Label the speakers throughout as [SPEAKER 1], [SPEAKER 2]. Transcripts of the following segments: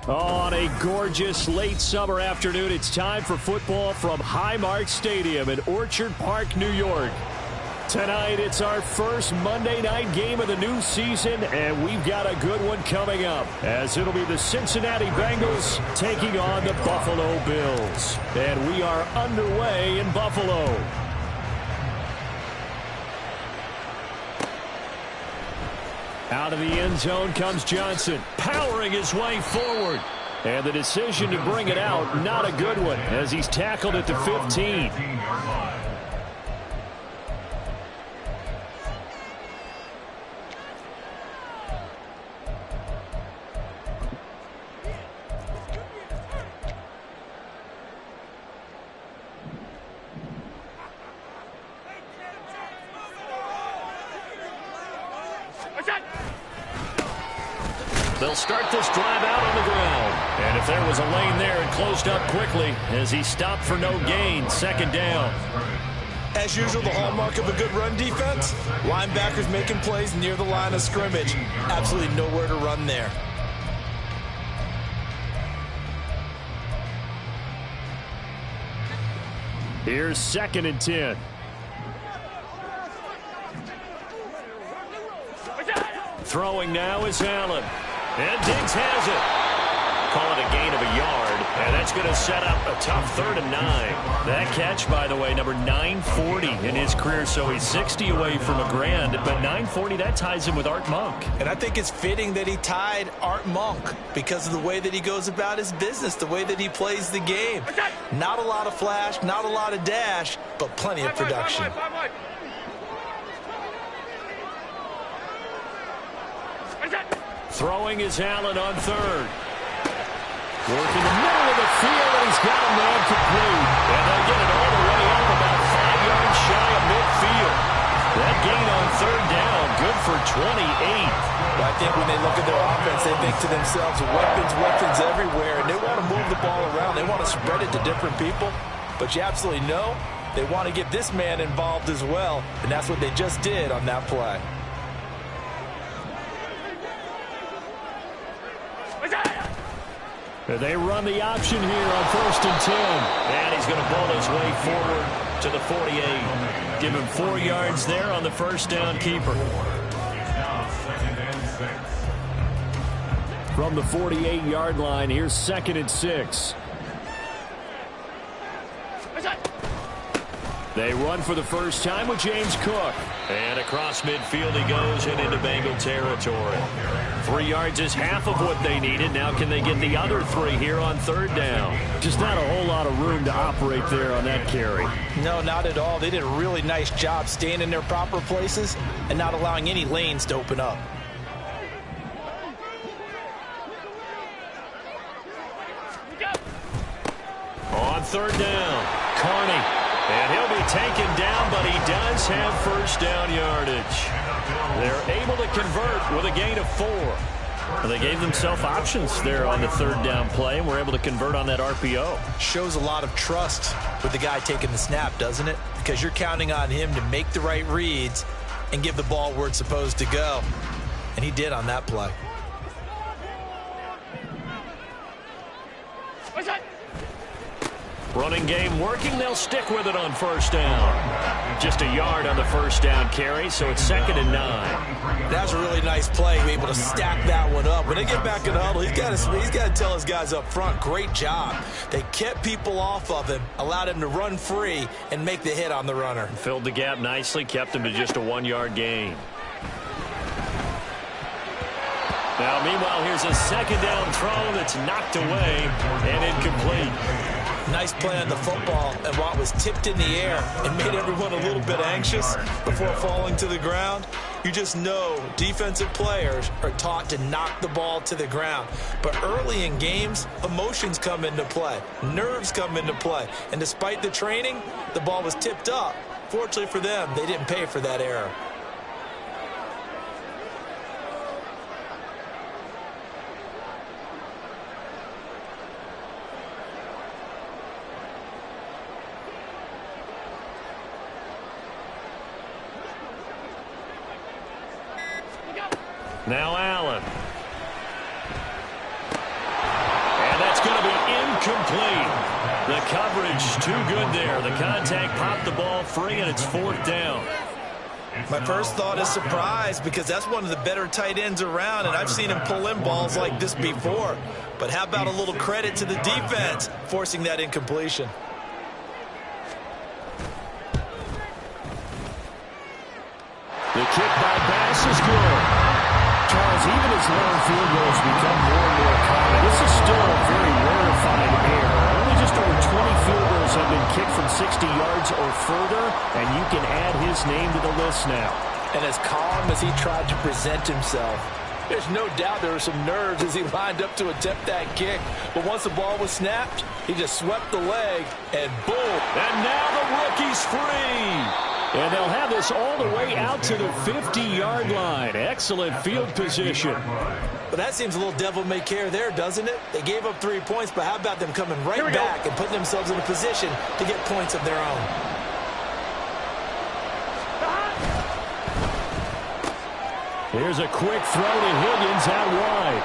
[SPEAKER 1] On a gorgeous late summer afternoon, it's time for football from Highmark Stadium in Orchard Park, New York. Tonight, it's our first Monday night game of the new season, and we've got a good one coming up, as it'll be the Cincinnati Bengals taking on the Buffalo Bills. And we are underway in Buffalo. Out of the end zone comes Johnson, powering his way forward. And the decision to bring it out, not a good one, as he's tackled at the 15. They'll start this drive out on the ground. And if there was a lane there, it closed up quickly as he stopped for no gain. Second down.
[SPEAKER 2] As usual, the hallmark of a good run defense, linebackers making plays near the line of scrimmage. Absolutely nowhere to run there.
[SPEAKER 1] Here's 2nd and 10. Throwing now is Allen. And Diggs has it. Call it a gain of a yard, and that's going to set up a tough 3rd and 9. That catch, by the way, number 940 in his career, so he's 60 away from a grand, but 940, that ties him with Art Monk.
[SPEAKER 2] And I think it's fitting that he tied Art Monk because of the way that he goes about his business, the way that he plays the game. Not a lot of flash, not a lot of dash, but plenty of production.
[SPEAKER 1] Throwing is Allen on 3rd. Working the middle of the field, and he's got a man complete. And they'll get it all the way up about 5 yards shy of midfield. That gain on 3rd down, good for 28.
[SPEAKER 2] But I think when they look at their offense, they think to themselves, weapons everywhere, and they want to move the ball around. They want to spread it to different people. But you absolutely know they want to get this man involved as well, and that's what they just did on that play.
[SPEAKER 1] They run the option here on 1st and 10. And he's going to ball his way forward to the 48. Give him 4 yards there on the first down keeper. From the 48-yard line, here's 2nd and 6. They run for the first time with James Cook. And across midfield he goes and into Bengal territory. 3 yards is half of what they needed. Now can they get the other 3 here on 3rd down? Just not a whole lot of room to operate there on that carry.
[SPEAKER 2] No, not at all. They did a really nice job staying in their proper places and not allowing any lanes to open up.
[SPEAKER 1] On 3rd down, Carney. And he'll be taken down, but he does have first down yardage. They're able to convert with a gain of 4. Well, they gave themselves options there on the 3rd down play, and were able to convert on that RPO.
[SPEAKER 2] Shows a lot of trust with the guy taking the snap, doesn't it? Because you're counting on him to make the right reads and give the ball where it's supposed to go. And he did on that play.
[SPEAKER 1] Running game working. They'll stick with it on 1st down. Just a yard on the first down carry, so it's 2nd and 9.
[SPEAKER 2] That's a really nice play, able to stack that one up. When they get back in the huddle, he's got to tell his guys up front, great job. They kept people off of him, allowed him to run free, and make the hit on the runner.
[SPEAKER 1] Filled the gap nicely, kept him to just a 1-yard gain. Now, meanwhile, here's a 2nd down throw that's knocked away and incomplete.
[SPEAKER 2] Nice play on the football, and while it was tipped in the air and made everyone a little bit anxious before falling to the ground, you just know defensive players are taught to knock the ball to the ground. But early in games, emotions come into play, nerves come into play, and despite the training, the ball was tipped up. Fortunately for them, they didn't pay for that error. Now Allen.
[SPEAKER 1] incomplete. The coverage too good there. The contact popped the ball free, and it's 4th down.
[SPEAKER 2] My first thought is surprise, because that's one of the better tight ends around, and I've seen him pull in balls like this before. But how about a little credit to the defense forcing that incompletion?
[SPEAKER 1] The kick by Bass is good. Charles, even as long field goals become more and more common, this is still a very rarefied air. Only just over 20 field goals have been kicked from 60 yards or further, and you can add his name to the list now.
[SPEAKER 3] And as calm as he tried to present himself, there's no doubt there were some nerves as he lined up to attempt that kick. But once the ball was snapped, he just swept the leg, and boom.
[SPEAKER 1] And now the rookie's free. And they'll have this all the way out to the 50-yard line. Excellent field position.
[SPEAKER 2] But that seems a little devil-may-care there, doesn't it? They gave up 3 points, but how about them coming right back and putting themselves in a position to get points of their own?
[SPEAKER 1] Here's a quick throw to Higgins out wide.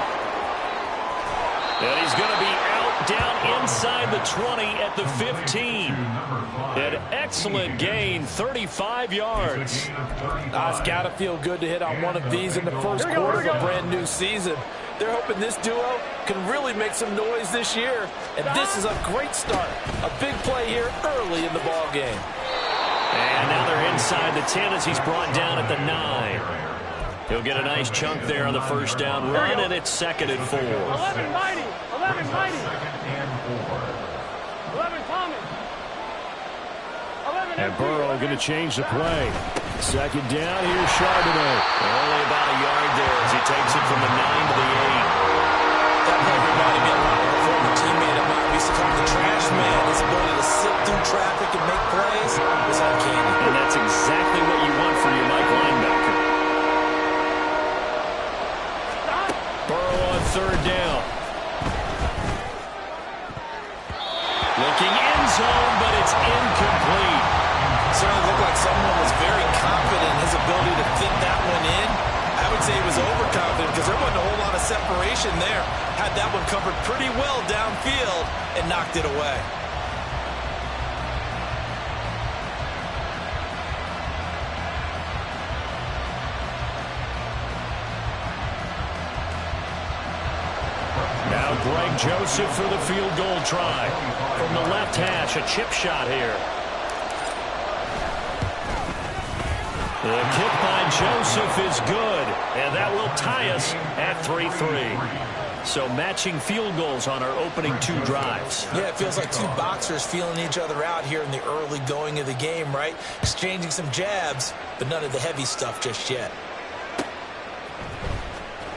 [SPEAKER 1] And he's going to be out down inside the 20 at the 15. An excellent gain, 35 yards.
[SPEAKER 3] It's got to feel good to hit on one of these in the first quarter of a brand new season. They're hoping this duo can really make some noise this year. And this is a great start. A big play here early in the ball game.
[SPEAKER 1] And now they're inside the 10 as he's brought down at the 9. He'll get a nice chunk there on the first down run, and it's 2nd and 4.
[SPEAKER 4] 11 mighty. 11 mighty. 11 Tommy. 11
[SPEAKER 1] and Burrow going to change the play. 2nd down, here's Charbonnet. Only about a yard there as he takes it from the 9 to the 8.
[SPEAKER 2] That play reminded me a lot of a former teammate of mine. We used to call him the trash man. His ability to sit through traffic and make plays was uncanny.
[SPEAKER 1] And that's exactly what you want from your Mike linebacker. Burrow on 3rd down. Looking end zone, but it's incomplete.
[SPEAKER 2] Certainly looked like someone was very confident in his ability to fit that one in. I would say he was overconfident because there wasn't a whole lot of separation there. Had that one covered pretty well downfield and knocked it away.
[SPEAKER 1] Now Greg Joseph for the field goal try. From the left hash, a chip shot here. The kick by Joseph is good, and that will tie us at 3-3. So matching field goals on our opening 2 drives.
[SPEAKER 2] Yeah, it feels like 2 boxers feeling each other out here in the early going of the game, right? Exchanging some jabs, but none of the heavy stuff just yet.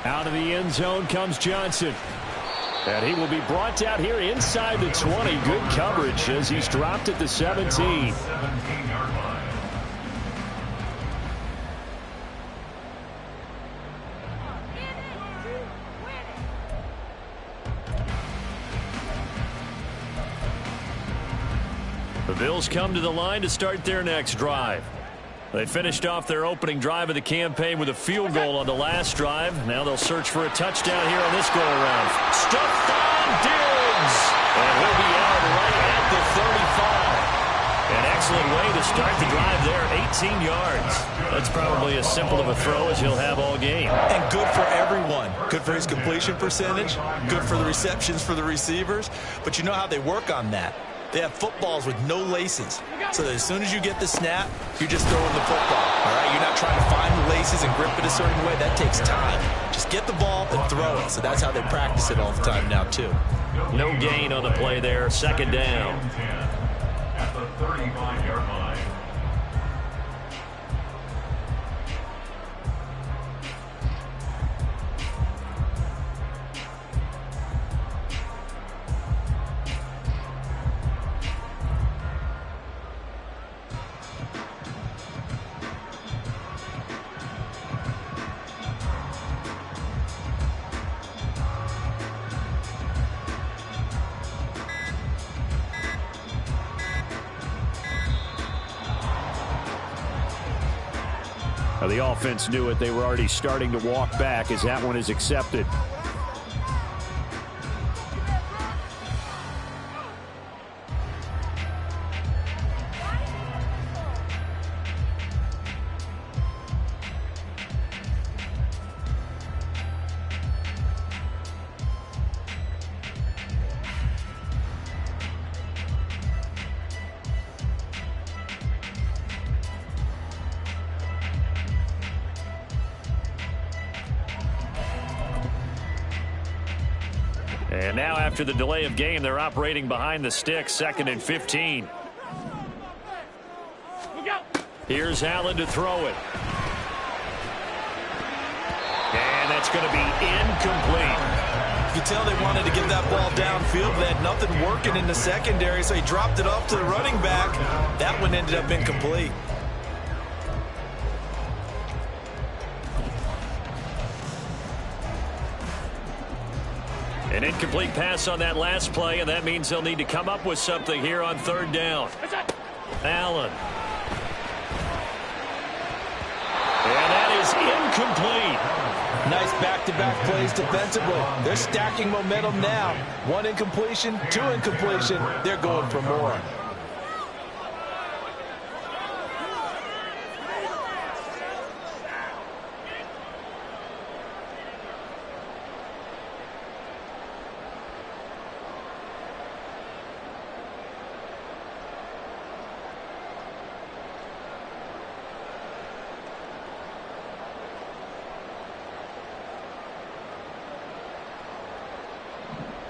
[SPEAKER 1] Out of the end zone comes Johnson. And he will be brought down here inside the 20. Good coverage as he's dropped at the 17. The Bills come to the line to start their next drive. They finished off their opening drive of the campaign with a field goal on the last drive. Now they'll search for a touchdown here on this go-around. Stephon Diggs! And he'll be out right at the 35. An excellent way to start the drive there, 18 yards. That's probably as simple of a throw as he'll have all game.
[SPEAKER 2] And good for everyone. Good for his completion percentage. Good for the receptions for the receivers. But you know how they work on that. They have footballs with no laces. So that as soon as you get the snap, you're just throwing the football. All right, you're not trying to find the laces and grip it a certain way. That takes time. Just get the ball and throw it. So that's how they practice it all the time now, too.
[SPEAKER 1] No gain on the play there. 2nd down.
[SPEAKER 5] At the 35-yard line.
[SPEAKER 1] The offense knew it. They were already starting to walk back as that one is accepted. And now after the delay of game, they're operating behind the sticks, 2nd and 15. Here's Allen to throw it. And that's going to be incomplete.
[SPEAKER 2] You can tell they wanted to get that ball downfield. They had nothing working in the secondary, so he dropped it off to the running back. That one ended up incomplete.
[SPEAKER 1] An incomplete pass on that last play, and that means they'll need to come up with something here on 3rd down. Allen. And that is incomplete.
[SPEAKER 2] Nice back-to-back plays defensively. They're stacking momentum now. 1 incompletion, 2 incompletion. They're going for more.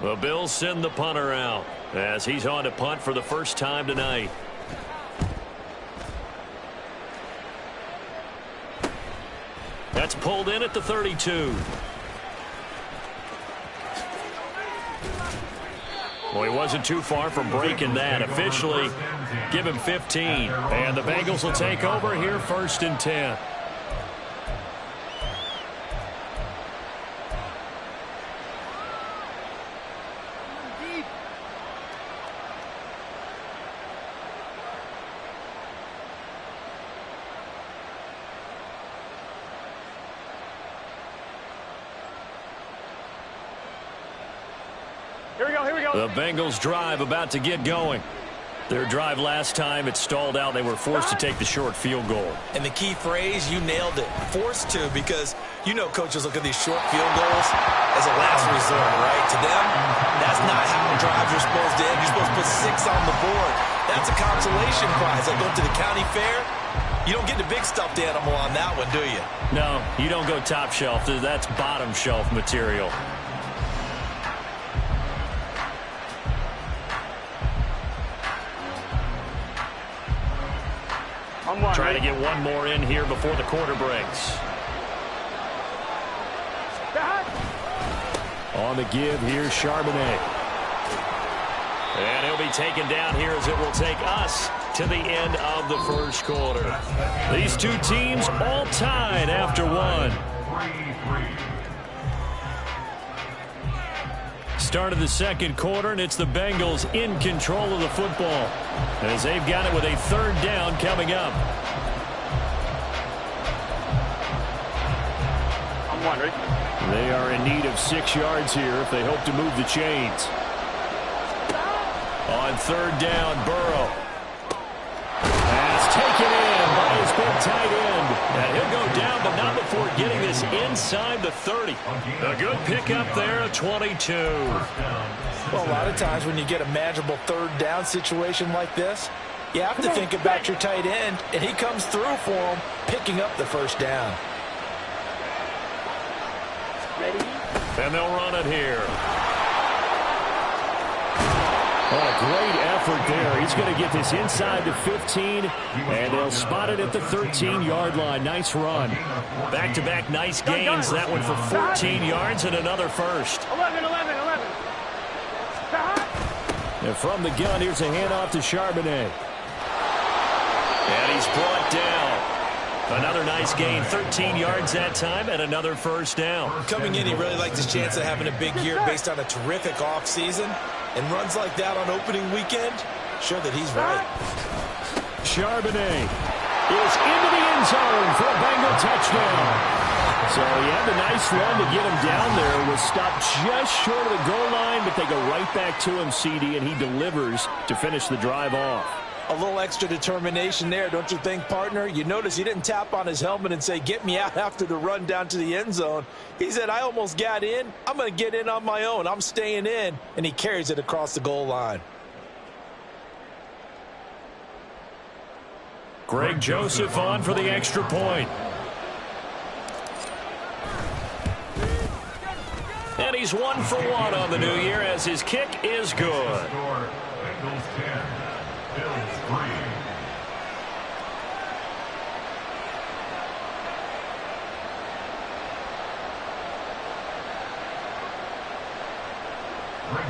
[SPEAKER 1] The Bills send the punter out as he's on to punt for the first time tonight. That's pulled in at the 32. Well, he wasn't too far from breaking that. Officially, give him 15. And the Bengals will take over here, 1st and 10. The Bengals drive about to get going. Their drive last time, it stalled out. They were forced to take the short field goal.
[SPEAKER 2] And the key phrase, you nailed it. Forced to, because you know coaches look at these short field goals as a last resort, right? To them, that's not how drives are supposed to end. You're supposed to put 6 on the board. That's a consolation prize. Like going to the county fair, you don't get the big stuffed animal on that one, do you?
[SPEAKER 1] No, you don't go top shelf. That's bottom shelf material. Trying to get one more in here before the quarter breaks. On the give, here's Charbonnet. And he'll be taken down here as it will take us to the end of the first quarter. These two teams all tied after one. Start of the second quarter, and it's the Bengals in control of the football as they've got it with a 3rd down coming up. They are in need of 6 yards here if they hope to move the chains. On 3rd down, Burrow. That's taken in by his big tight end. And he'll go down, but not before getting this inside the 30. A good pickup there at 22.
[SPEAKER 3] Well, a lot of times when you get a manageable 3rd down situation like this, you have to think about your tight end, and he comes through for him, picking up the 1st down.
[SPEAKER 1] And they'll run it here. Oh, a great effort there. He's going to get this inside the 15, and they'll spot it at the 13-yard line. Nice run. Back-to-back nice gains. That one for 14 yards and another first.
[SPEAKER 4] 11.
[SPEAKER 1] And from the gun, here's a handoff to Charbonnet. And he's brought down. Another nice gain, 13 yards that time, and another 1st down.
[SPEAKER 2] Coming in, he really liked his chance of having a big year based on a terrific offseason. And runs like that on opening weekend, show that he's right.
[SPEAKER 1] Charbonnet is into the end zone for a Bengal touchdown. So he had a nice run to get him down there. Was stopped just short of the goal line, but they go right back to him, CD, and he delivers to finish the drive off.
[SPEAKER 3] A little extra determination there, don't you think, partner? You notice he didn't tap on his helmet and say, get me out after the run down to the end zone. He said, I almost got in. I'm going to get in on my own. I'm staying in. And he carries it across the goal line.
[SPEAKER 1] Greg Joseph on for the extra point. And he's 1 for 1 on the new year as his kick is good.
[SPEAKER 5] Bengals 10, Bills 3.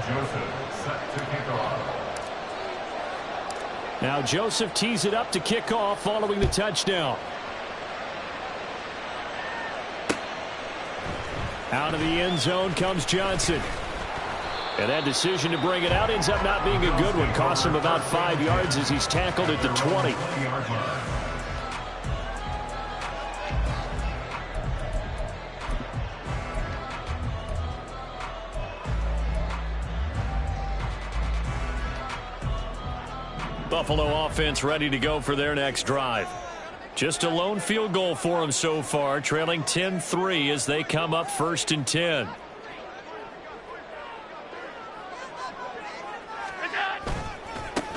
[SPEAKER 5] Joseph set to kick off.
[SPEAKER 1] Now Joseph tees it up to kick off following the touchdown. Out of the end zone comes Johnson. And that decision to bring it out ends up not being a good one. Costs him about 5 yards as he's tackled at the 20. Buffalo offense ready to go for their next drive. Just a lone field goal for them so far, trailing 10-3 as they come up 1st and 10.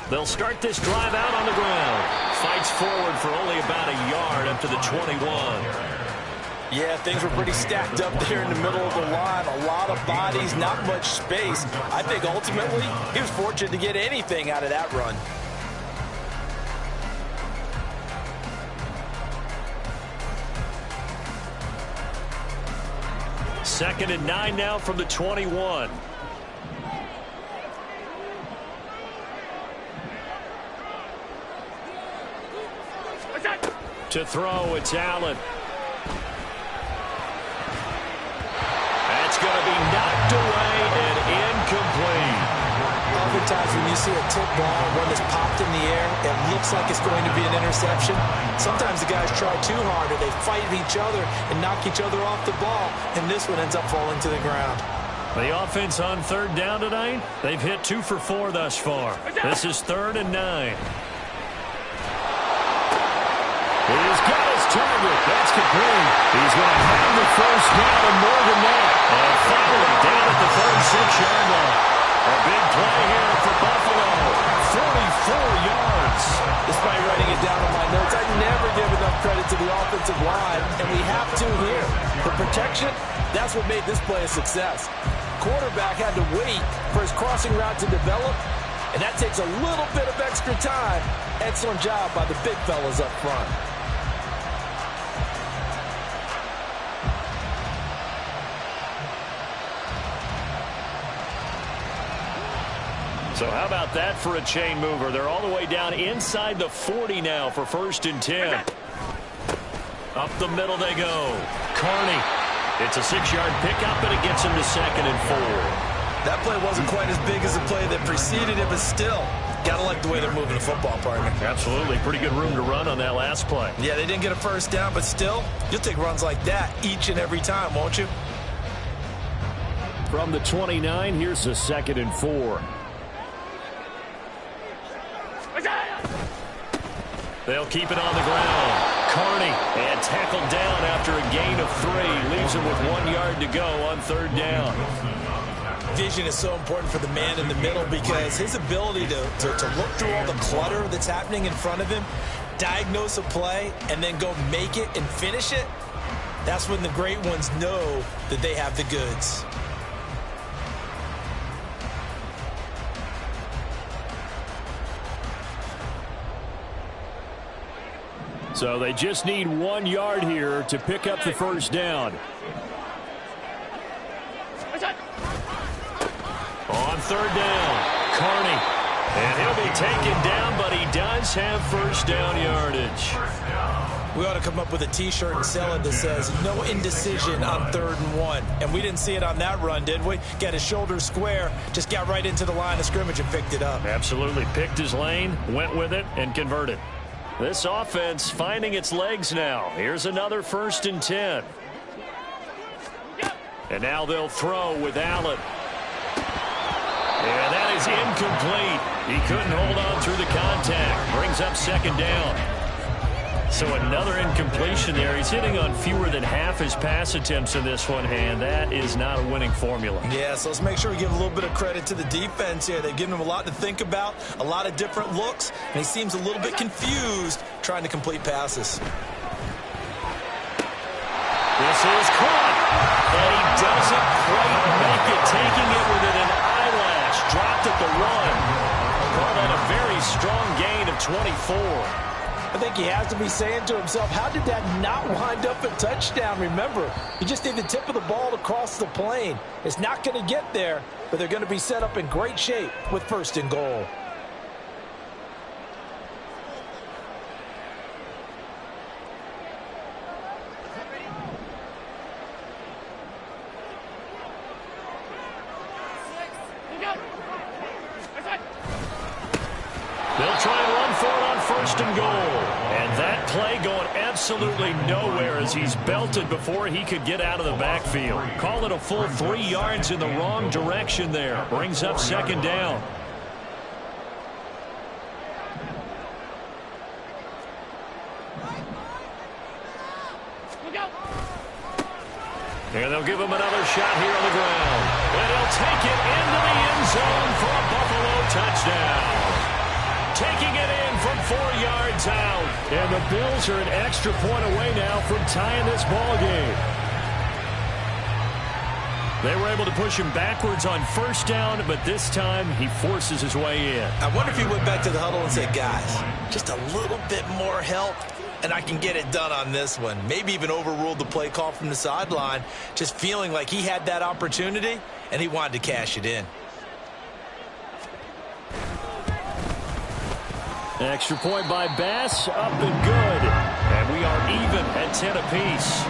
[SPEAKER 1] They'll start this drive out on the ground. Fights forward for only about a yard up to the 21.
[SPEAKER 3] Yeah, things were pretty stacked up there in the middle of the line. A lot of bodies, not much space. I think ultimately he was fortunate to get anything out of that run.
[SPEAKER 1] 2nd and 9 now from the 21. To throw, it's Allen. That's going to be knocked away and incomplete.
[SPEAKER 3] Oftentimes when you see a tip ball, one that's popped in the air, it looks like it's going to be an interception. Sometimes the guys try too hard or they fight each other and knock each other off the ball, and this one ends up falling to the ground.
[SPEAKER 1] The offense on 3rd down tonight, they've hit 2 for 4 thus far. This is 3rd and 9. He's got his target. That's complete. He's going to have the first down and more than that. And finally down at the 36-yard line. A big play here for Buffalo. 44 yards.
[SPEAKER 3] Despite writing it down on my notes, I never give enough credit to the offensive line, and we have to here. The protection, that's what made this play a success. Quarterback had to wait for his crossing route to develop, and that takes a little bit of extra time. Excellent job by the big fellas up front.
[SPEAKER 1] So how about that for a chain mover? They're all the way down inside the 40 now for 1st and 10. Up the middle they go. Carney. It's a 6-yard pickup, and it gets him to 2nd and 4.
[SPEAKER 2] That play wasn't quite as big as the play that preceded it, but still, gotta like the way they're moving the football, partner.
[SPEAKER 1] Absolutely. Pretty good room to run on that last play.
[SPEAKER 2] Yeah, they didn't get a first down, but still, you'll take runs like that each and every time, won't you?
[SPEAKER 1] From the 29, here's a 2nd and 4. They'll keep it on the ground. Carney, and tackled down after a gain of 3. Leaves him with 1 yard to go on 3rd down.
[SPEAKER 2] Vision is so important for the man in the middle because his ability to look through all the clutter that's happening in front of him, diagnose a play, and then go make it and finish it, that's when the great ones know that they have the goods.
[SPEAKER 1] So they just need 1 yard here to pick up the first down. On 3rd down, Carney. And he'll be taken down, but he does have first down yardage.
[SPEAKER 2] We ought to come up with a T-shirt and sell it that says, no indecision on 3rd and 1. And we didn't see it on that run, did we? Got his shoulder square, just got right into the line of scrimmage and picked it up.
[SPEAKER 1] Absolutely. Picked his lane, went with it, and converted. This offense finding its legs now. Here's another 1st and 10. And now they'll throw with Allen. Yeah, that is incomplete. He couldn't hold on through the contact. Brings up 2nd down. So another incompletion there. He's hitting on fewer than half his pass attempts in this one, and that is not a winning formula.
[SPEAKER 2] Yeah, so let's make sure we give a little bit of credit to the defense here. They've given him a lot to think about, a lot of different looks, and he seems a little bit confused trying to complete passes.
[SPEAKER 1] This is caught, and he doesn't quite it, taking it within an eyelash. Dropped at the 1. Call that a very strong gain of 24.
[SPEAKER 3] I think he has to be saying to himself, how did that not wind up a touchdown? Remember, you just need the tip of the ball to cross the plane. It's not going to get there, but they're going to be set up in great shape with 1st and goal.
[SPEAKER 1] They'll try and run for it on 1st and goal. And that play going absolutely nowhere as he's belted before he could get out of the backfield. Call it a full 3 yards in the wrong direction there. Brings up 2nd down. And they'll give him another shot here on the ground. And he'll take it into the end zone for a Buffalo touchdown. Taking it in from 4 yards out. And the Bills are an extra point away now from tying this ball game. They were able to push him backwards on 1st down, but this time he forces his way in.
[SPEAKER 2] I wonder if he went back to the huddle and said, guys, just a little bit more help, and I can get it done on this one. Maybe even overruled the play call from the sideline, just feeling like he had that opportunity, and he wanted to cash it in.
[SPEAKER 1] Extra point by Bass, up and good. And we are even at 10 apiece.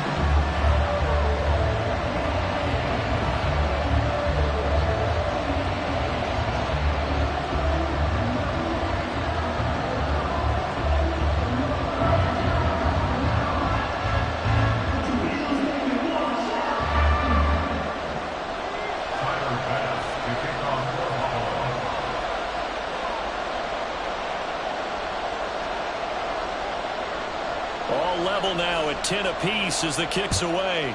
[SPEAKER 1] All level now at 10 apiece as the kick's away.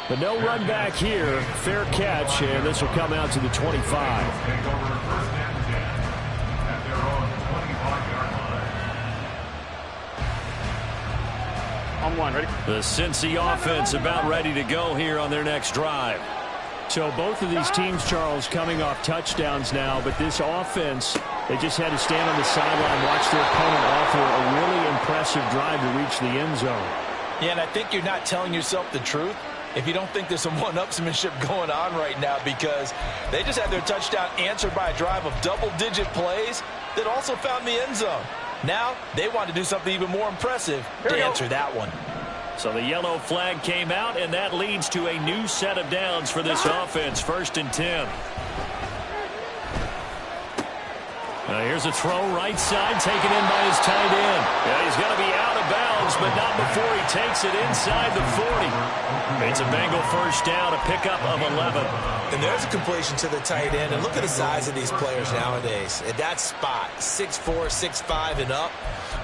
[SPEAKER 1] But no run back here. Fair catch, and this will come out to the 25.
[SPEAKER 5] Take over 1st and 10 at their own 25-yard line.
[SPEAKER 4] On 1, ready?
[SPEAKER 1] The Cincy offense about ready to go here on their next drive. So both of these teams, Charles, coming off touchdowns now, but this offense, they just had to stand on the sideline, watch their opponent offer a really impressive drive to reach the end zone.
[SPEAKER 3] Yeah, and I think you're not telling yourself the truth if you don't think there's some one-upsmanship going on right now, because they just had their touchdown answered by a drive of double-digit plays that also found the end zone. Now they want to do something even more impressive to answer that one.
[SPEAKER 1] So the yellow flag came out, and that leads to a new set of downs for this offense. 1st and 10. Here's a throw right side, taken in by his tight end. Yeah, he's going to be out of bounds, but not before he takes it inside the 40. It's a Bengal 1st down, a pickup of 11.
[SPEAKER 2] And there's a completion to the tight end. And look at the size of these players nowadays. At that spot, 6'4", 6'5", and up.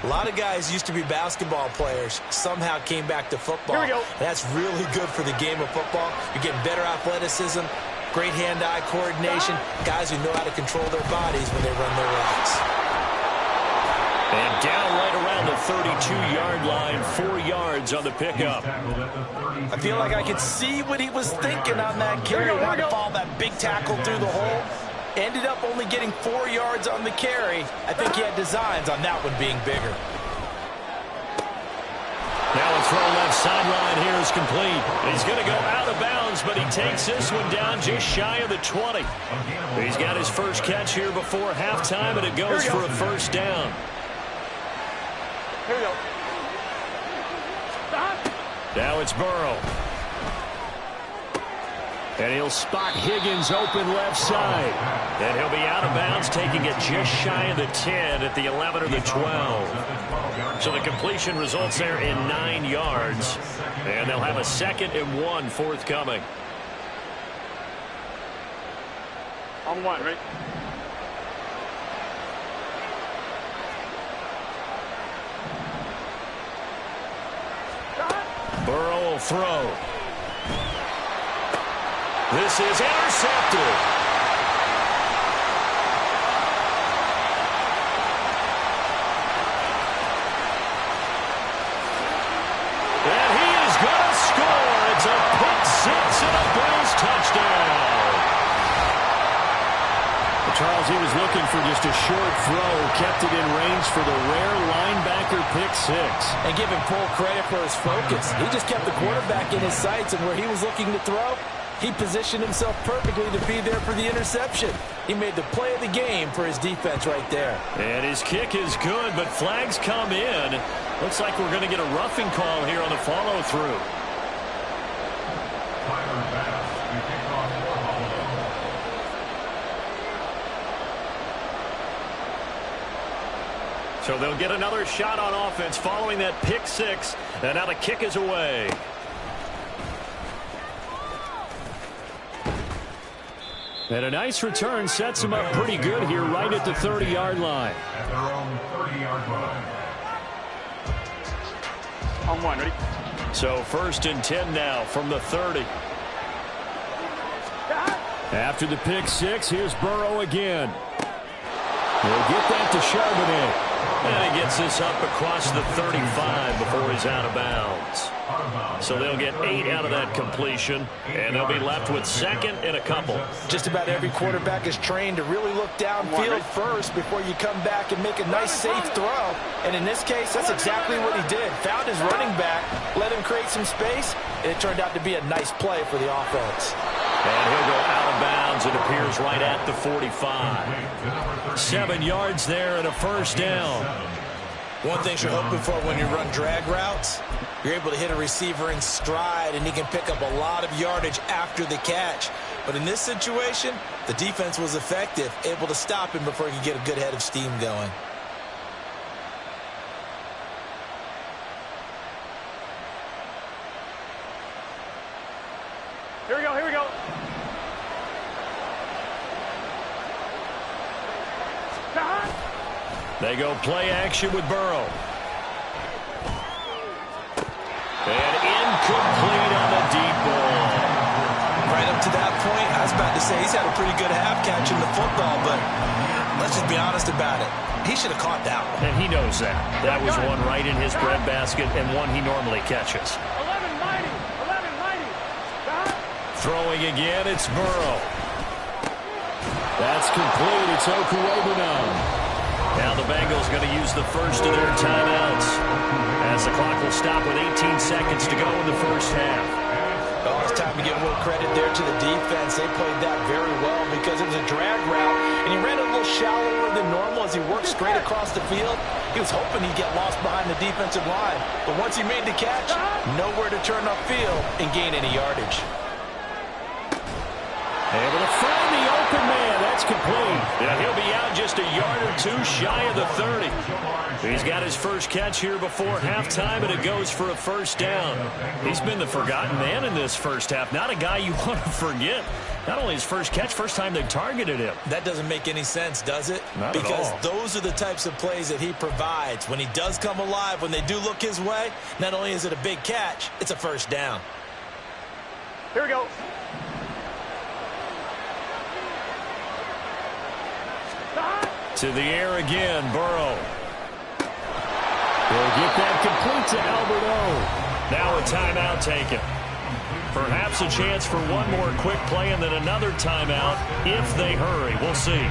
[SPEAKER 2] A lot of guys used to be basketball players, somehow came back to football.
[SPEAKER 4] Here we go.
[SPEAKER 2] That's really good for the game of football. You're getting better athleticism, great hand-eye coordination, guys who know how to control their bodies when they run their routes.
[SPEAKER 1] And down right around the 32-yard line, 4 yards on the pickup.
[SPEAKER 3] I feel like I could see what he was thinking on that carry. Wanted to follow that big tackle through the hole. Ended up only getting 4 yards on the carry. I think he had designs on that one being bigger.
[SPEAKER 1] Now a throw left sideline here is complete. He's going to go out of bounds, but he takes this one down just shy of the 20. He's got his first catch here before halftime, and it goes for a 1st down.
[SPEAKER 4] Here we go.
[SPEAKER 1] Now it's Burrow. And he'll spot Higgins open left side. And he'll be out of bounds, taking it just shy of the 10 at the 11 or the 12. So the completion results there in 9 yards. And they'll have a 2nd and 1 forthcoming.
[SPEAKER 4] On 1, right?
[SPEAKER 1] Burrow will throw. This is intercepted. And he is going to score. It's a pick As he was looking for just a short throw, kept it in range for the rare linebacker pick six.
[SPEAKER 3] And give him full credit for his focus. He just kept the quarterback in his sights, and where he was looking to throw, he positioned himself perfectly to be there for the interception. He made the play of the game for his defense right there.
[SPEAKER 1] And his kick is good, but flags come in. Looks like we're going to get a roughing call here on the follow-through. So they'll get another shot on offense following that pick six. And now the kick is away. And a nice return sets him up pretty good here right at the 30-yard line.
[SPEAKER 5] At their own 30-yard line.
[SPEAKER 4] On one, ready?
[SPEAKER 1] So 1st and 10 now from the 30. After the pick six, here's Burrow again. He'll get that to Charbonnet. And he gets this up across the 35 before he's out of bounds. So they'll get 8 out of that completion, and they'll be left with 2nd and a couple.
[SPEAKER 3] Just about every quarterback is trained to really look downfield first before you come back and make a nice, safe throw. And in this case, that's exactly what he did. Found his running back, let him create some space, and it turned out to be a nice play for the offense.
[SPEAKER 1] And he'll go out of bounds. It appears right at the 45. 7 yards there and a first down.
[SPEAKER 2] One thing you're hoping for when you run drag routes, you're able to hit a receiver in stride, and he can pick up a lot of yardage after the catch. But in this situation, the defense was effective, able to stop him before he could get a good head of steam going.
[SPEAKER 4] Here we go, here we go.
[SPEAKER 1] They go play action with Burrow. And incomplete on the deep ball.
[SPEAKER 2] Right up to that point, I was about to say he's had a pretty good half catching the football, but let's just be honest about it. He should have caught that one.
[SPEAKER 1] And he knows that. That was one right in his breadbasket and one he normally catches.
[SPEAKER 4] 11-90, 11-90.
[SPEAKER 1] Throwing again, it's Burrow. That's complete. It's Okuwobunan. Now the Bengals going to use the first of their timeouts as the clock will stop with 18 seconds to go in the first half.
[SPEAKER 3] Oh, it's time to give a little credit there to the defense. They played that very well because it was a drag route, and he ran a little shallower than normal as he worked straight across the field. He was hoping he'd get lost behind the defensive line, but once he made the catch, nowhere to turn upfield and gain any yardage.
[SPEAKER 1] Able to find the open man. That's complete. And he'll be out just a yard or two shy of the 30. He's got his first catch here before halftime, and it goes for a first down. He's been the forgotten man in this first half. Not a guy you want to forget. Not only his first catch, first time they targeted him.
[SPEAKER 2] That doesn't make any sense, does it?
[SPEAKER 1] Not at all.
[SPEAKER 2] Because those are the types of plays that he provides. When he does come alive, when they do look his way, not only is it a big catch, it's a first down.
[SPEAKER 4] Here we go.
[SPEAKER 1] To the air again, Burrow. He'll get that complete to Albert O. Now a timeout taken. Perhaps a chance for one more quick play and then another timeout if they hurry. We'll see.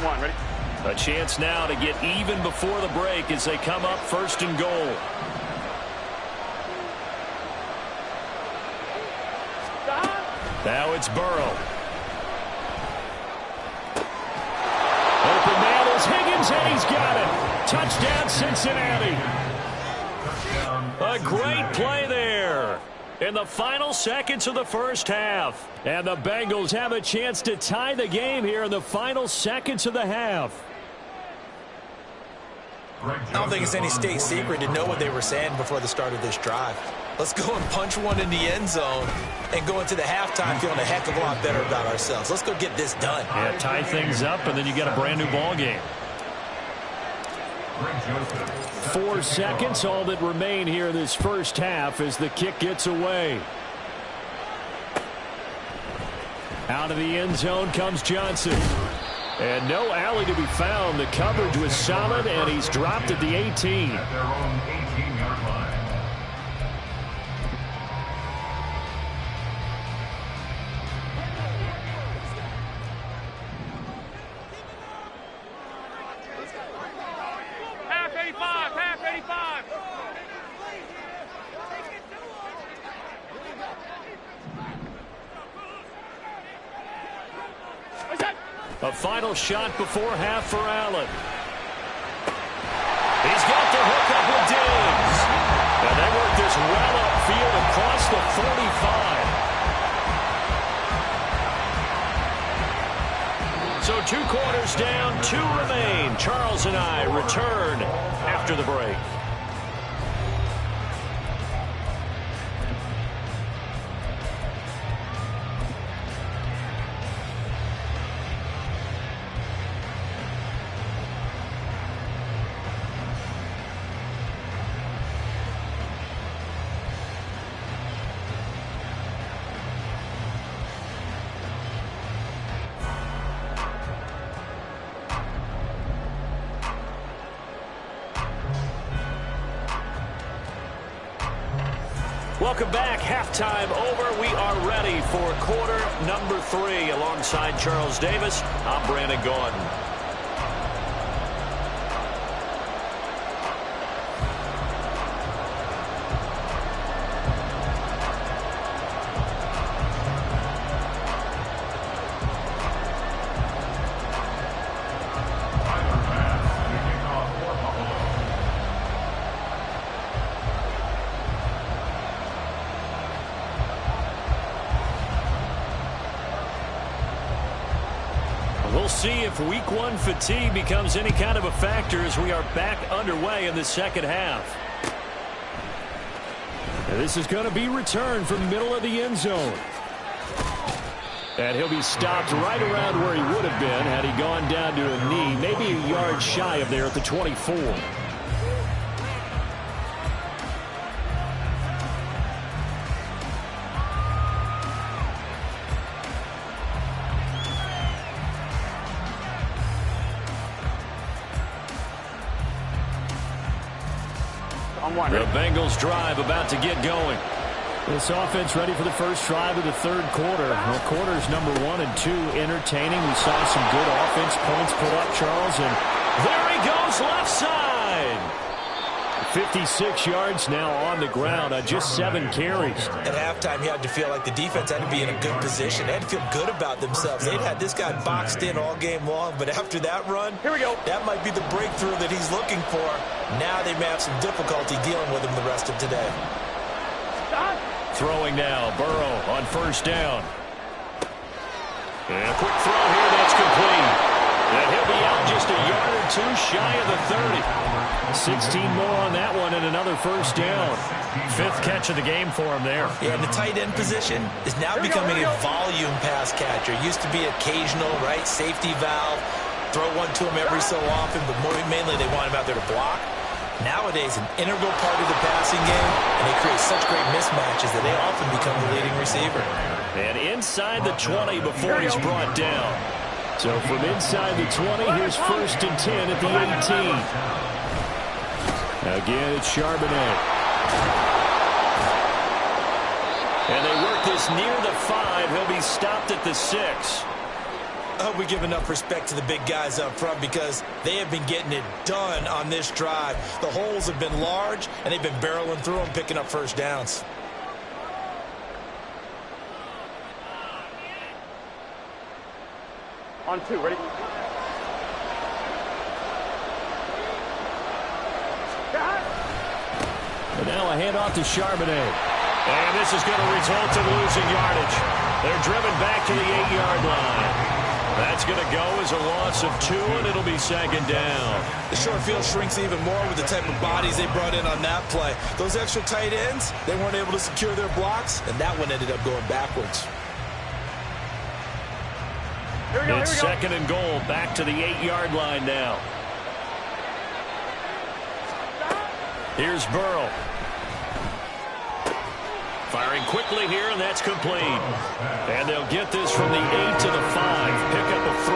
[SPEAKER 4] One, ready?
[SPEAKER 1] A chance now to get even before the break as they come up 1st and goal. Now it's Burrow. Open man is Higgins, and he's got it. Touchdown, Cincinnati. A great play there in the final seconds of the first half. And the Bengals have a chance to tie the game here in the final seconds of the half.
[SPEAKER 2] I don't think it's any state secret to know what they were saying before the start of this drive. Let's go and punch one in the end zone and go into the halftime feeling a heck of a lot better about ourselves. Let's go get this done.
[SPEAKER 1] Yeah, tie things up, and then you got a brand new ball game. 4 seconds, all that remain here in this first half as the kick gets away. Out of the end zone comes Johnson. And no alley to be found. The coverage was solid, and he's dropped at the 18.
[SPEAKER 5] At their own 18-yard line.
[SPEAKER 4] Half 85, half 85.
[SPEAKER 1] A final shot before half for Allen. He's got the hook up with Diggs. And they work this well upfield across the 45. So 2 quarters down, 2 remain. Charles and I return after the break. Welcome back. Halftime over. We are ready for quarter number 3. Alongside Charles Davis, I'm Brandon Gaudin. We'll see if week 1 fatigue becomes any kind of a factor as we are back underway in the second half. And this is going to be returned from middle of the end zone. And he'll be stopped right around where he would have been had he gone down to a knee, maybe a yard shy of there at the 24. The Bengals drive about to get going. This offense ready for the first drive of the third quarter. Well, quarters number 1 and 2 entertaining. We saw some good offense points put up, Charles, and there he goes left side. 56 yards now on the ground on just 7 carries.
[SPEAKER 2] At halftime, you had to feel like the defense had to be in a good position. They had to feel good about themselves. They'd had this guy boxed in all game long, but after that run,
[SPEAKER 4] here we go.
[SPEAKER 2] That might be the breakthrough that he's looking for. Now they may have some difficulty dealing with him the rest of today.
[SPEAKER 1] Throwing now, Burrow on first down. And a quick throw here, that's complete. And he'll be out just a yard or 2 shy of the 30. 16 more on that one and another first down. 5th catch of the game for him there.
[SPEAKER 2] Yeah, and the tight end position is now becoming a volume pass catcher. Used to be occasional, right, safety valve. Throw one to him every so often, but mainly they want him out there to block. Nowadays, an integral part of the passing game, and they create such great mismatches that they often become the leading receiver.
[SPEAKER 1] And inside the 20 before he's brought down. So from inside the 20, here's 1st and 10 at the 18. Again, it's Charbonnet. And they work this near the 5. He'll be stopped at the 6.
[SPEAKER 2] I hope we give enough respect to the big guys up front because they have been getting it done on this drive. The holes have been large, and they've been barreling through them, picking up first downs.
[SPEAKER 4] On 2, ready?
[SPEAKER 1] And now a handoff to Charbonnet. And this is going to result in losing yardage. They're driven back to the 8-yard line. That's going to go as a loss of 2, and it'll be 2nd down.
[SPEAKER 2] The short field shrinks even more with the type of bodies they brought in on that play. Those extra tight ends, they weren't able to secure their blocks, and that one ended up going backwards.
[SPEAKER 1] It's 2nd and goal, back to the 8-yard line now. Here's Burrow. Firing quickly here, and that's complete. And they'll get this from the 8 to the 5. Pick up a 3.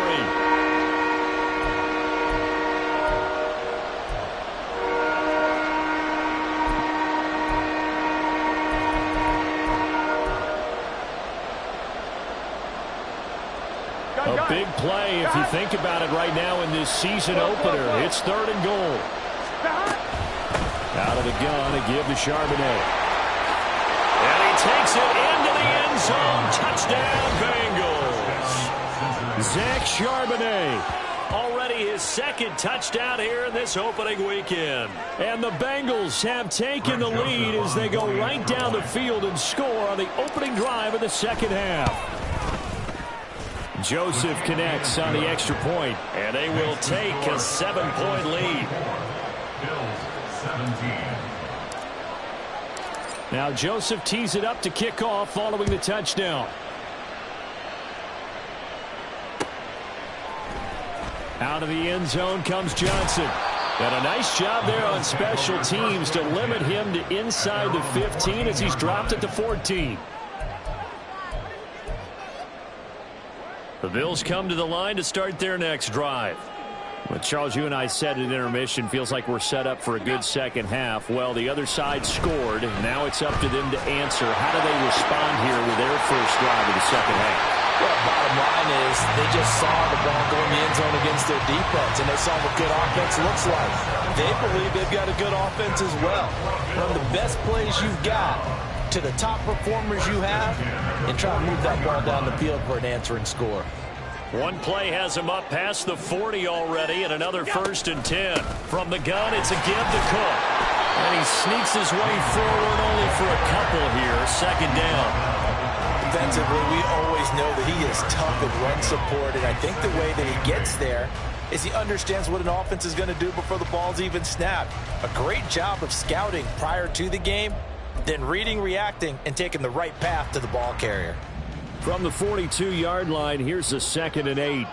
[SPEAKER 1] A big play if you think about it right now in this season opener. It's 3rd and goal. Out of the gun, a give to Charbonnet. And he takes it into the end zone. Touchdown, Bengals. Zach Charbonnet. Already his 2nd touchdown here in this opening weekend. And the Bengals have taken the lead as they go right down the field and score on the opening drive of the 2nd half. Joseph connects on the extra point, and they will take a 7-point lead. Now Joseph tees it up to kick off following the touchdown. Out of the end zone comes Johnson. And a nice job there on special teams to limit him to inside the 15 as he's dropped at the 14. The Bills come to the line to start their next drive. Well, Charles, you and I said at intermission, feels like we're set up for a good second half. Well, the other side scored. Now it's up to them to answer. How do they respond here with their first drive of the second half?
[SPEAKER 3] Well, bottom line is they just saw the ball go in the end zone against their defense, and they saw what good offense looks like. They believe they've got a good offense as well. One of the best plays you've got to the top performers you have, and try to move that ball down the field for an answering score.
[SPEAKER 1] One play has him up past the 40 already, and another 1st and 10. From the gun, it's a give to Cook. And he sneaks his way forward only for a couple here. 2nd down.
[SPEAKER 3] Defensively, we always know that he is tough in run support, and I think the way that he gets there is he understands what an offense is going to do before the ball's even snapped. A great job of scouting prior to the game, then reading, reacting, and taking the right path to the ball carrier.
[SPEAKER 1] From the 42-yard line, here's the 2nd and 8.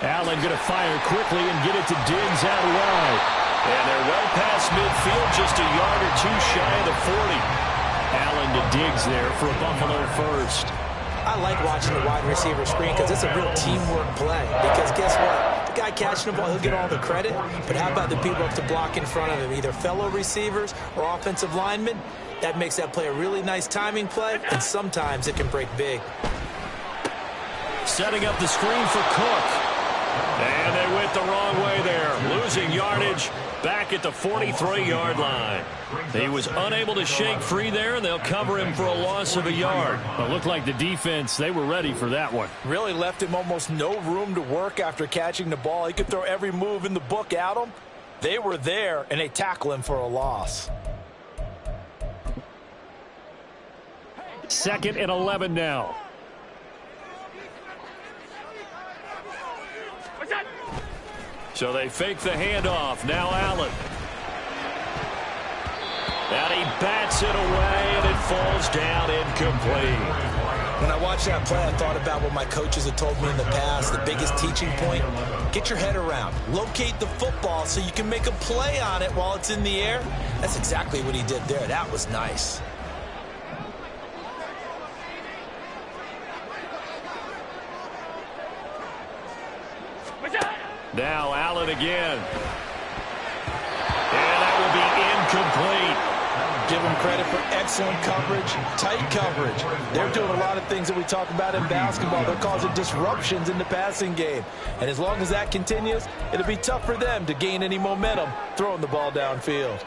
[SPEAKER 1] Allen going to fire quickly and get it to Diggs out wide. And they're well past midfield, just a yard or two shy of the 40. Allen to Diggs there for a Buffalo first.
[SPEAKER 3] I like watching the wide receiver screen because it's a real teamwork play. Because guess what? The guy catching the ball, he'll get all the credit. But how about the people up to block in front of him, either fellow receivers or offensive linemen? That makes that play a really nice timing play, and sometimes it can break big.
[SPEAKER 1] Setting up the screen for Cook. And they went the wrong way there. Losing yardage back at the 43-yard line. He was unable to shake free there, and they'll cover him for a loss of a yard. It looked like the defense, they were ready for that one.
[SPEAKER 3] Really left him almost no room to work after catching the ball. He could throw every move in the book at him. They were there, and they tackle him for a loss.
[SPEAKER 1] 2nd and 11 now. So they fake the handoff. Now Allen. And he bats it away, and it falls down incomplete.
[SPEAKER 3] When I watched that play, I thought about what my coaches had told me in the past. The biggest teaching point, get your head around. Locate the football so you can make a play on it while it's in the air. That's exactly what he did there. That was nice.
[SPEAKER 1] Now Allen again. And that will be incomplete.
[SPEAKER 3] Give them credit for excellent coverage, tight coverage. They're doing a lot of things that we talk about in basketball. They're causing disruptions in the passing game. And as long as that continues, it'll be tough for them to gain any momentum throwing the ball downfield.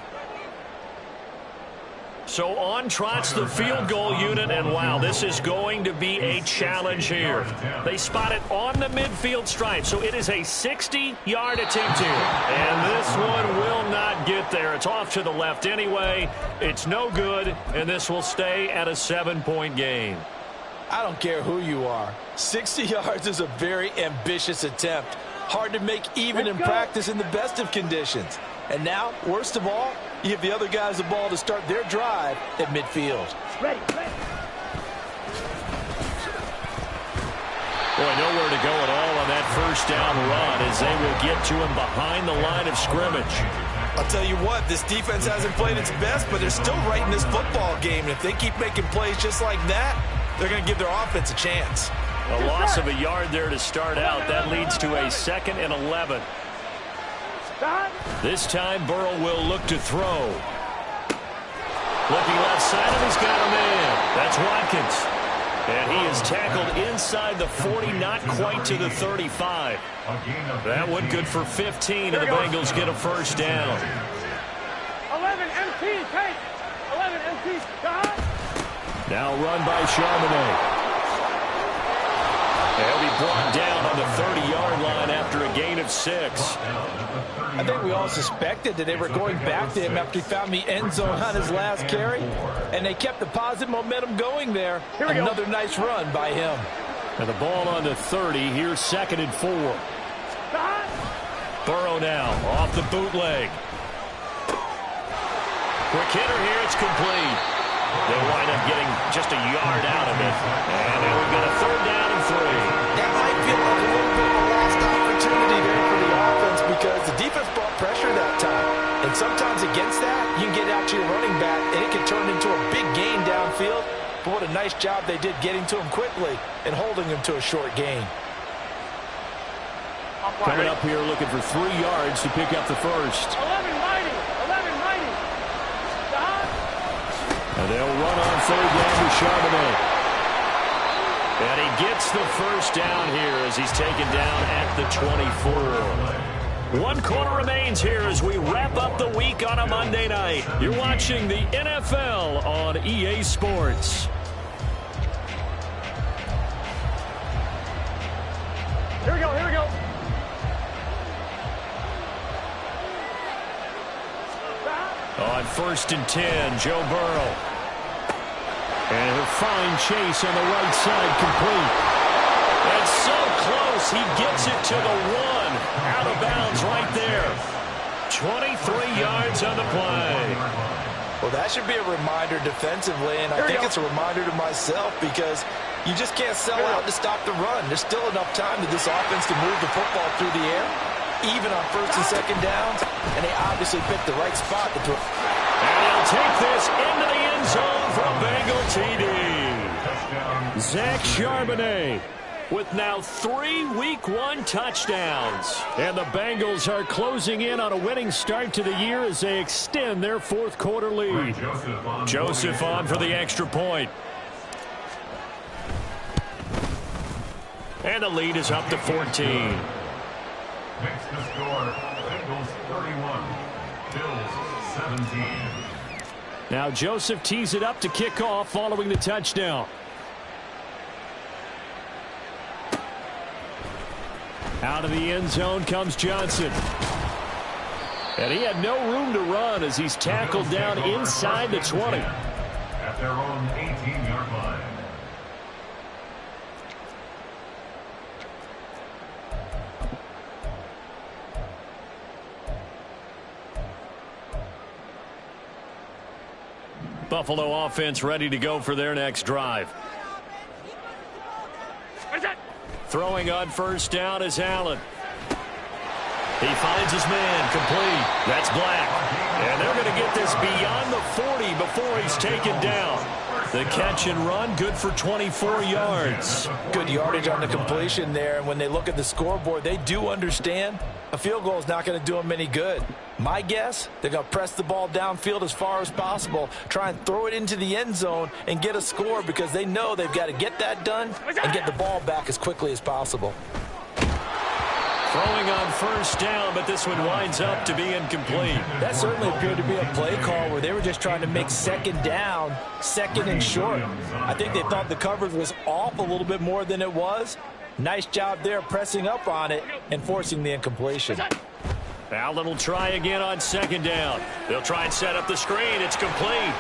[SPEAKER 1] So on trots the field goal unit, and wow, this is going to be a challenge here. They spot it on the midfield stripe, so it is a 60-yard attempt here. And this one will not get there. It's off to the left anyway. It's no good, and this will stay at a 7-point game.
[SPEAKER 3] I don't care who you are. 60 yards is a very ambitious attempt. Hard to make even in practice in the best of conditions. And now, worst of all, you give the other guys the ball to start their drive at midfield.
[SPEAKER 1] Boy, nowhere to go at all on that first first down run as they will get to him behind the line of scrimmage.
[SPEAKER 2] I'll tell you what, this defense hasn't played its best, but they're still right in this football game. And if they keep making plays just like that, they're going to give their offense a chance.
[SPEAKER 1] A loss of a yard there to start out. That leads to a 2nd and 11. This time, Burrow will look to throw. Looking left side, and he's got a man. That's Watkins. And he is tackled inside the 40, not quite to the 35. That one good for 15, and the Bengals get a first down.
[SPEAKER 4] 11 MT, take. 11 MT,
[SPEAKER 1] Now run by Charbonnet. He'll be brought down on the 30-yard line after a gain of 6.
[SPEAKER 3] I think we all suspected that they were going back to him after he found the end zone on his last carry, and they kept the positive momentum going there. Another nice run by him.
[SPEAKER 1] And the ball on the 30. Here's 2nd and 4. Burrow now off the bootleg. Quick hitter here. It's complete. They wind up getting just a yard out of it. And now we've got a 3rd down and 3.
[SPEAKER 2] That might feel like a little bit of a lost opportunity there for the offense because the defense brought pressure that time. And sometimes against that, you can get out to your running back, and it can turn into a big gain downfield. But what a nice job they did getting to him quickly and holding him to a short gain.
[SPEAKER 1] Coming up here looking for 3 yards to pick up the first.
[SPEAKER 4] 11 mighty. 11 mighty.
[SPEAKER 1] And they'll run on 3rd down to Charbonnet. And he gets the first down here as he's taken down at the 24. 1 quarter remains here as we wrap up the week on a Monday night. You're watching the NFL on EA Sports.
[SPEAKER 4] Here we go, here we go.
[SPEAKER 1] On 1st and 10, Joe Burrow. And a fine chase on the right side, complete. And so close, he gets it to the 1. Out of bounds right there. 23 yards on the play.
[SPEAKER 2] Well, that should be a reminder defensively, and I think it's a reminder to myself because you just can't sell out to stop the run. There's still enough time that this offense can move the football through the air, even on 1st and 2nd downs, and they obviously picked the right spot to throw.
[SPEAKER 1] And he'll take this into the end zone for a Bengal TD. Zach Charbonnet with now 3 Week 1 touchdowns. And the Bengals are closing in on a winning start to the year as they extend their 4th quarter lead. Joseph on for the extra point. And the lead is up to 14.
[SPEAKER 5] Makes the score Bengals 31, Bills 17.
[SPEAKER 1] Now Joseph tees it up to kick off following the touchdown. Out of the end zone comes Johnson. And he had no room to run as he's tackled down inside the 20.
[SPEAKER 5] At their own 18-yard line.
[SPEAKER 1] Buffalo offense ready to go for their next drive. Throwing on 1st down is Allen. He finds his man, complete. That's Black. And they're going to get this beyond the 40 before he's taken down. The catch and run, good for 24 yards.
[SPEAKER 3] Good yardage on the completion there, and when they look at the scoreboard, they do understand a field goal is not going to do them any good. My guess, they're going to press the ball downfield as far as possible, try and throw it into the end zone and get a score because they know they've got to get that done and get the ball back as quickly as possible.
[SPEAKER 1] Throwing on 1st down, but this one winds up to be incomplete.
[SPEAKER 3] That certainly appeared to be a play call where they were just trying to make 2nd down, 2nd and short. I think they thought the coverage was off a little bit more than it was. Nice job there pressing up on it and forcing the incompletion.
[SPEAKER 1] Allen will try again on 2nd down. They'll try and set up the screen. It's complete.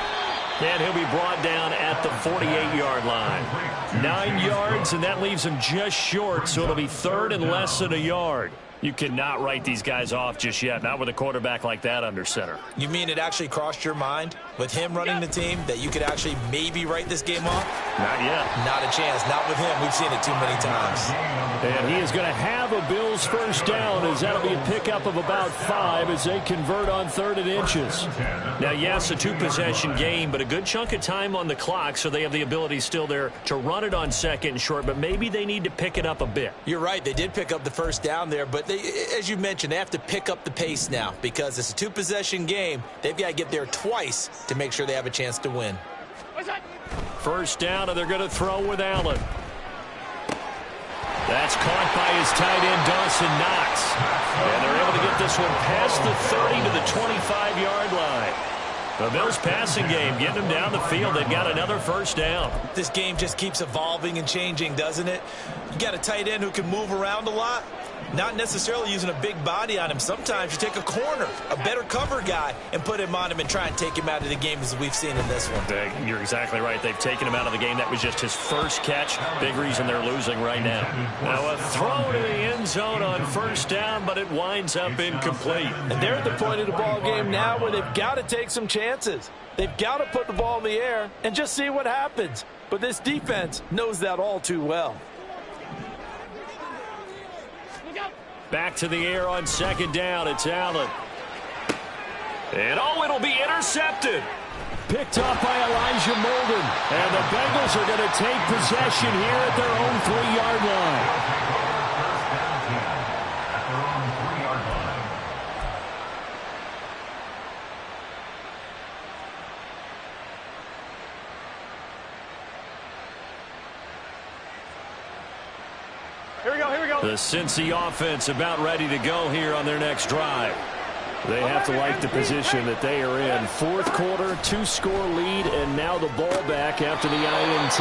[SPEAKER 1] And he'll be brought down at the 48-yard line. 9 yards, and that leaves him just short, so it'll be 3rd and less than a yard. You cannot write these guys off just yet, not with a quarterback like that under center.
[SPEAKER 2] You mean it actually crossed your mind with him running the team that you could actually maybe write this game off?
[SPEAKER 1] Not yet.
[SPEAKER 2] Not a chance. Not with him. We've seen it too many times.
[SPEAKER 1] And he is going to have a Bills first down, as that'll be a pickup of about 5 as they convert on 3rd and inches. Now, yes, a 2-possession game, but a good chunk of time on the clock, so they have the ability still there to run it on 2nd and short, but maybe they need to pick it up a bit.
[SPEAKER 2] You're right. They did pick up the first down there, but as you mentioned, they have to pick up the pace now because it's a 2-possession game. They've got to get there twice to make sure they have a chance to win.
[SPEAKER 1] First down, and they're going to throw with Allen. That's caught by his tight end, Dawson Knox. And they're able to get this one past the 30 to the 25-yard line. The Bills passing game, getting them down the field. They've got another first down.
[SPEAKER 2] This game just keeps evolving and changing, doesn't it? You got a tight end who can move around a lot. Not necessarily using a big body on him. Sometimes you take a corner, a better cover guy, and put him on him and try and take him out of the game as we've seen in this one.
[SPEAKER 1] You're exactly right. They've taken him out of the game. That was just his first catch. Big reason they're losing right now. Now a throw to the end zone on first down, but it winds up incomplete.
[SPEAKER 3] And they're at the point of the ball game now where they've got to take some chances. They've got to put the ball in the air and just see what happens. But this defense knows that all too well.
[SPEAKER 1] Back to the air on 2nd down. It's Allen. And it'll be intercepted. Picked up by Elijah Molden. And the Bengals are going to take possession here at their own 3-yard line.
[SPEAKER 4] Here we go.
[SPEAKER 1] The Cincy offense about ready to go here on their next drive. They have to like the position that they are in. 4th quarter, 2-score lead, and now the ball back after the INT.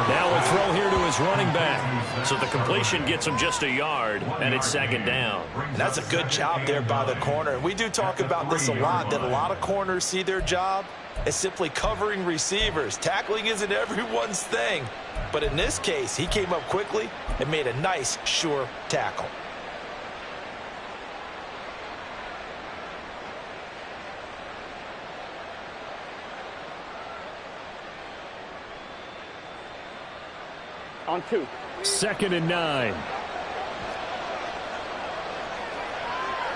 [SPEAKER 1] Now a throw here to his running back. So the completion gets him just a yard, and it's 2nd down.
[SPEAKER 2] That's a good job there by the corner. And we do talk about this a lot, that a lot of corners see their job as simply covering receivers. Tackling isn't everyone's thing. But in this case, he came up quickly and made a nice, sure tackle.
[SPEAKER 4] On 2.
[SPEAKER 1] 2nd and 9.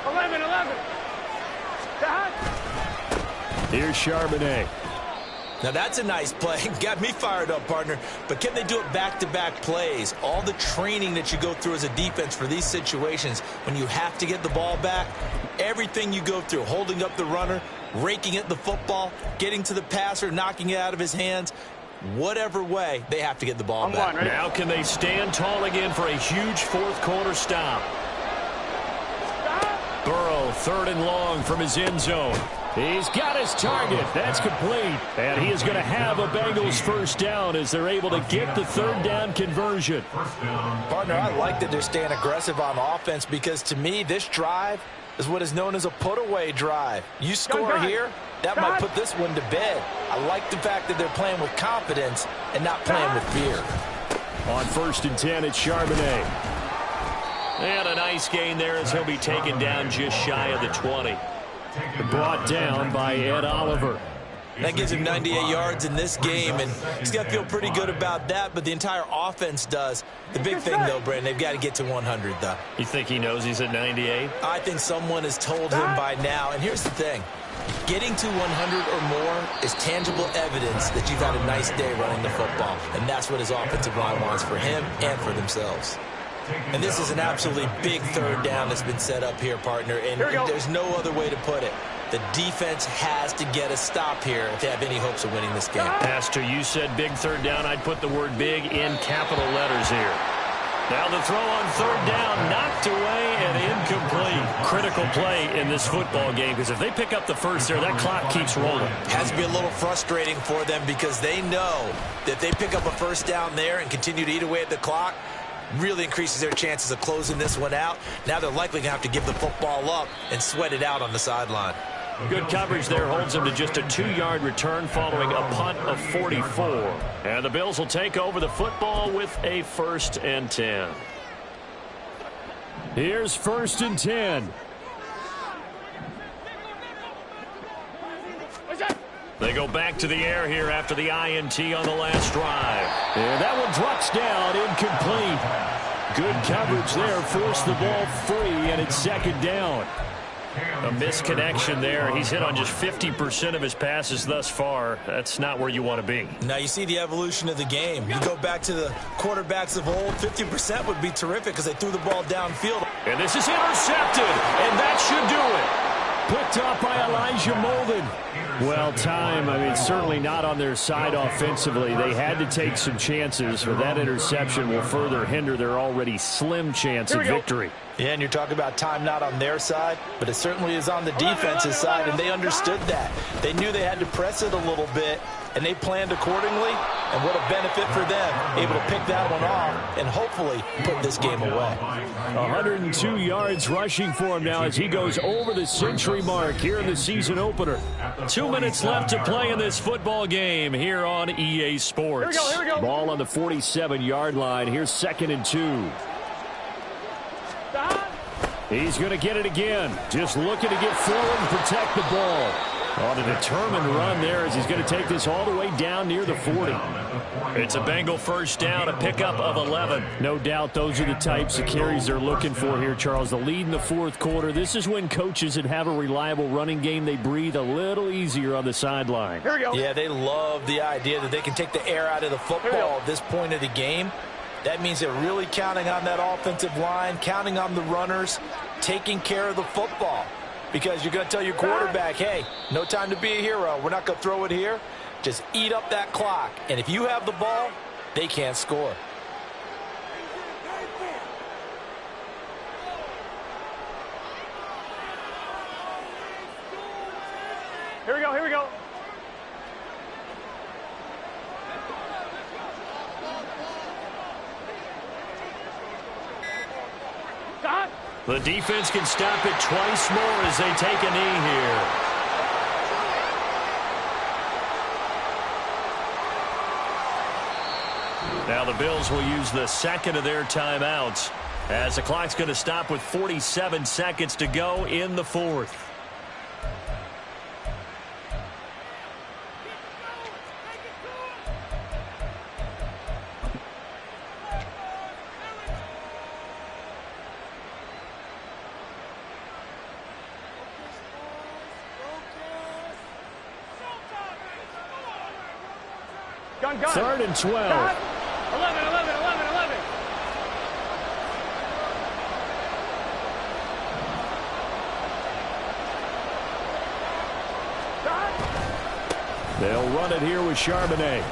[SPEAKER 4] 11.
[SPEAKER 1] Here's Charbonnet.
[SPEAKER 2] Now that's a nice play. Got me fired up, partner. But can they do it back-to-back plays? All the training that you go through as a defense for these situations, when you have to get the ball back, everything you go through, holding up the runner, raking at the football, getting to the passer, knocking it out of his hands, whatever way, they have to get the ball back.
[SPEAKER 1] Now can they stand tall again for a huge 4th quarter stop? Burrow, 3rd and long from his end zone. He's got his target. That's complete. And he is going to have a Bengals first down as they're able to get the 3rd down conversion.
[SPEAKER 3] Partner, I like that they're staying aggressive on offense because to me, this drive is what is known as a put-away drive. You score here, that might put this one to bed. I like the fact that they're playing with confidence and not playing with fear.
[SPEAKER 1] On 1st and 10, it's Charbonnet. And a nice gain there as he'll be taken down just shy of the 20. Brought down by Ed Oliver.
[SPEAKER 2] That gives him 98 yards in this game, and he's got to feel pretty good about that, but the entire offense does. The big thing, though, Brandon, they've got to get to 100, though.
[SPEAKER 1] You think he knows he's at 98?
[SPEAKER 2] I think someone has told him by now, and here's the thing. Getting to 100 or more is tangible evidence that you've had a nice day running the football, and that's what his offensive line wants for him and for themselves. And this is an absolutely big 3rd down that's been set up here, partner, and there's no other way to put it. The defense has to get a stop here if they have any hopes of winning this game.
[SPEAKER 1] Pastor, you said big 3rd down. I'd put the word big in capital letters here. Now the throw on 3rd down, knocked away and incomplete. Critical play in this football game because if they pick up the first there, that clock keeps rolling.
[SPEAKER 2] Has to be a little frustrating for them because they know that if they pick up a first down there and continue to eat away at the clock, really increases their chances of closing this one out. Now they're likely going to have to give the football up and sweat it out on the sideline.
[SPEAKER 1] Good coverage there holds them to just a 2-yard return following a punt of 44. And the Bills will take over the football with a 1st and 10. Here's 1st and 10. They go back to the air here after the INT on the last drive. And that one drops down, incomplete. Good coverage there, forced the ball free, and it's 2nd down. A misconnection there. He's hit on just 50% of his passes thus far. That's not where you want to be.
[SPEAKER 2] Now you see the evolution of the game. You go back to the quarterbacks of old, 50% would be terrific because they threw the ball downfield.
[SPEAKER 1] And this is intercepted, and that should do it. Picked up by Elijah Molden. Well, certainly not on their side offensively. They had to take some chances, but that interception will further hinder their already slim chance of victory.
[SPEAKER 3] Yeah, and you're talking about time not on their side, but it certainly is on the defense's side, and they understood that. They knew they had to press it a little bit, and they planned accordingly, and what a benefit for them, able to pick that one off and hopefully put this game away.
[SPEAKER 1] 102 yards rushing for him now as he goes over the century mark here in the season opener. 2 minutes left to play in this football game here on EA Sports.
[SPEAKER 4] Here we go.
[SPEAKER 1] Ball on the 47-yard line. Here's 2nd and 2. He's going to get it again. Just looking to get forward and protect the ball. On a determined run there as he's going to take this all the way down near the 40. It's a Bengal first down, a pickup of 11. No doubt those are the types of carries they're looking for here, Charles. The lead in the 4th quarter. This is when coaches that have a reliable running game, they breathe a little easier on the sideline.
[SPEAKER 4] Here we go.
[SPEAKER 3] Yeah, they love the idea that they can take the air out of the football at this point of the game. That means they're really counting on that offensive line, counting on the runners, taking care of the football. Because you're going to tell your quarterback, hey, no time to be a hero. We're not going to throw it here. Just eat up that clock. And if you have the ball, they can't score.
[SPEAKER 4] Here we go.
[SPEAKER 1] The defense can stop it twice more as they take a knee here. Now the Bills will use the 2nd of their timeouts as the clock's going to stop with 47 seconds to go in the 4th.
[SPEAKER 4] Gun.
[SPEAKER 1] 3rd and 12.
[SPEAKER 4] 11.
[SPEAKER 1] They'll run it here with Charbonnet.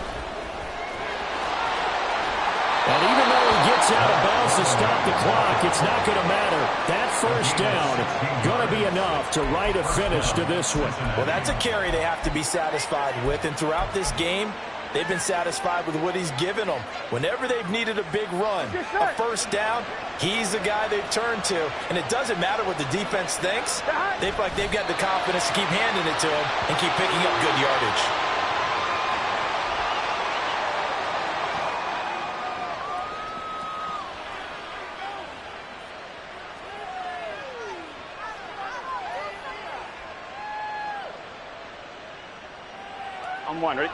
[SPEAKER 1] And even though he gets out of bounds to stop the clock, it's not going to matter. That first down going to be enough to write a finish to this one.
[SPEAKER 3] Well, that's a carry they have to be satisfied with. And throughout this game, they've been satisfied with what he's given them. Whenever they've needed a big run, a first down, he's the guy they've turned to. And it doesn't matter what the defense thinks. They feel like they've got the confidence to keep handing it to him and keep picking up good yardage.
[SPEAKER 4] I'm one, ready?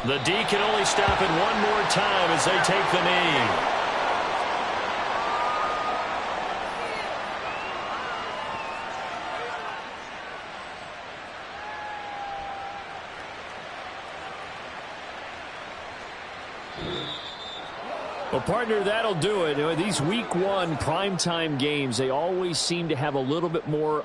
[SPEAKER 1] The D can only stop it one more time as they take the knee. Well, partner, that'll do it. These week 1 primetime games, they always seem to have a little bit more